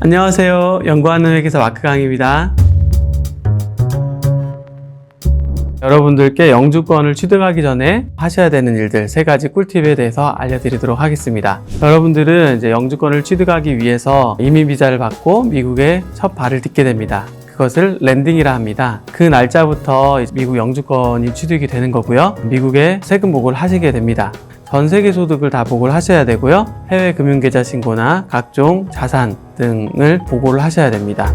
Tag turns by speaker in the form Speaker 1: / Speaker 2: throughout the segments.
Speaker 1: 안녕하세요. 연구하는 회계사 마크강입니다. 여러분들께 영주권을 취득하기 전에 하셔야 되는 일들 3가지 꿀팁에 대해서 알려드리도록 하겠습니다. 여러분들은 이제 영주권을 취득하기 위해서 이민 비자를 받고 미국에 첫 발을 딛게 됩니다. 그것을 랜딩이라 합니다. 그 날짜부터 미국 영주권이 취득이 되는 거고요. 미국에 세금 보고를 하시게 됩니다. 전 세계 소득을 다 보고를 하셔야 되고요. 해외 금융계좌 신고나 각종 자산 등을 보고를 하셔야 됩니다.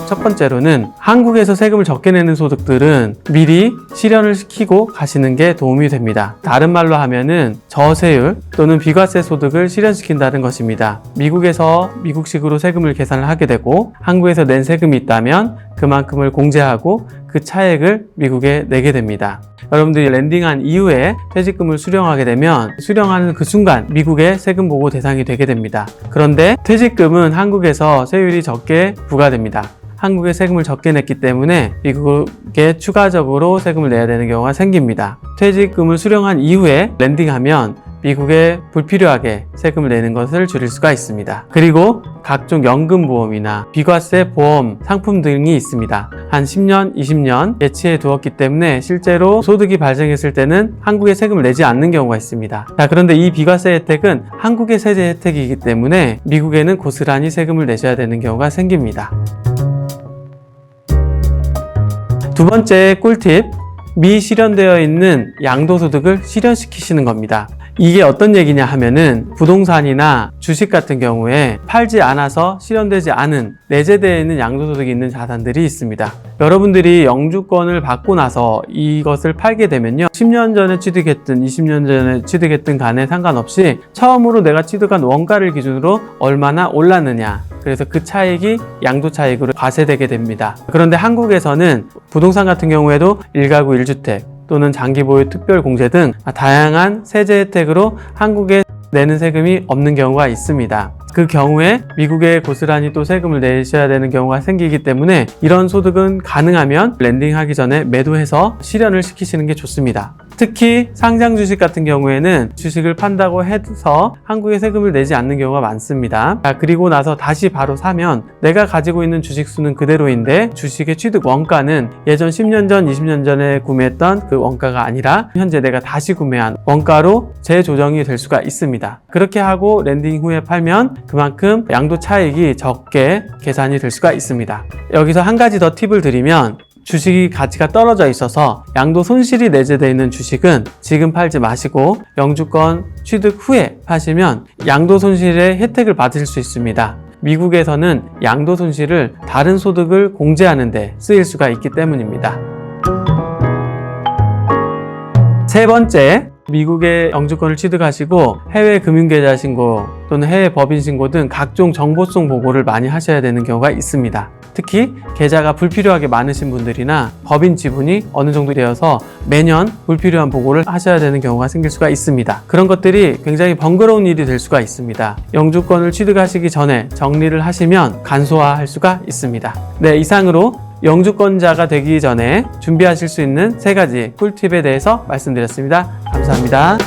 Speaker 1: 첫 번째로는 한국에서 세금을 적게 내는 소득들은 미리 실현을 시키고 가시는 게 도움이 됩니다. 다른 말로 하면은 저세율 또는 비과세 소득을 실현시킨다는 것입니다. 미국에서 미국식으로 세금을 계산을 하게 되고 한국에서 낸 세금이 있다면 그만큼을 공제하고 그 차액을 미국에 내게 됩니다. 여러분들이 랜딩한 이후에 퇴직금을 수령하게 되면 수령하는 그 순간 미국의 세금 보고 대상이 되게 됩니다. 그런데 퇴직금은 한국에서 세율이 적게 부과됩니다. 한국에 세금을 적게 냈기 때문에 미국에 추가적으로 세금을 내야 되는 경우가 생깁니다. 퇴직금을 수령한 이후에 랜딩하면 미국에 불필요하게 세금을 내는 것을 줄일 수가 있습니다. 그리고 각종 연금보험이나 비과세 보험 상품 등이 있습니다. 한 10년, 20년 예치해 두었기 때문에 실제로 소득이 발생했을 때는 한국에 세금을 내지 않는 경우가 있습니다. 자, 그런데 이 비과세 혜택은 한국의 세제 혜택이기 때문에 미국에는 고스란히 세금을 내셔야 되는 경우가 생깁니다. 두 번째 꿀팁, 미실현되어 있는 양도소득을 실현시키시는 겁니다. 이게 어떤 얘기냐 하면은 부동산이나 주식 같은 경우에 팔지 않아서 실현되지 않은 내재되어 있는 양도소득이 있는 자산들이 있습니다. 여러분들이 영주권을 받고 나서 이것을 팔게 되면요, 10년 전에 취득했든 20년 전에 취득했든 간에 상관없이 처음으로 내가 취득한 원가를 기준으로 얼마나 올랐느냐, 그래서 그 차익이 양도 차익으로 과세되게 됩니다. 그런데 한국에서는 부동산 같은 경우에도 1가구 1주택 또는 장기보유 특별공제 등 다양한 세제 혜택으로 한국에 내는 세금이 없는 경우가 있습니다. 그 경우에 미국에 고스란히 또 세금을 내셔야 되는 경우가 생기기 때문에 이런 소득은 가능하면 랜딩하기 전에 매도해서 실현을 시키시는 게 좋습니다. 특히 상장 주식 같은 경우에는 주식을 판다고 해서 한국에 세금을 내지 않는 경우가 많습니다. 그리고 나서 다시 바로 사면 내가 가지고 있는 주식 수는 그대로인데 주식의 취득 원가는 예전 10년 전, 20년 전에 구매했던 그 원가가 아니라 현재 내가 다시 구매한 원가로 재조정이 될 수가 있습니다. 그렇게 하고 랜딩 후에 팔면 그만큼 양도 차익이 적게 계산이 될 수가 있습니다. 여기서 한 가지 더 팁을 드리면, 주식이 가치가 떨어져 있어서 양도 손실이 내재되어 있는 주식은 지금 팔지 마시고 영주권 취득 후에 파시면 양도 손실의 혜택을 받으실 수 있습니다. 미국에서는 양도 손실을 다른 소득을 공제하는 데 쓰일 수가 있기 때문입니다. 세 번째, 미국의 영주권을 취득하시고 해외 금융계좌 신고 또는 해외 법인 신고 등 각종 정보송 보고를 많이 하셔야 되는 경우가 있습니다. 특히 계좌가 불필요하게 많으신 분들이나 법인 지분이 어느 정도 되어서 매년 불필요한 보고를 하셔야 되는 경우가 생길 수가 있습니다. 그런 것들이 굉장히 번거로운 일이 될 수가 있습니다. 영주권을 취득하시기 전에 정리를 하시면 간소화할 수가 있습니다. 네, 이상으로 영주권자가 되기 전에 준비하실 수 있는 3가지 꿀팁에 대해서 말씀드렸습니다. 감사합니다.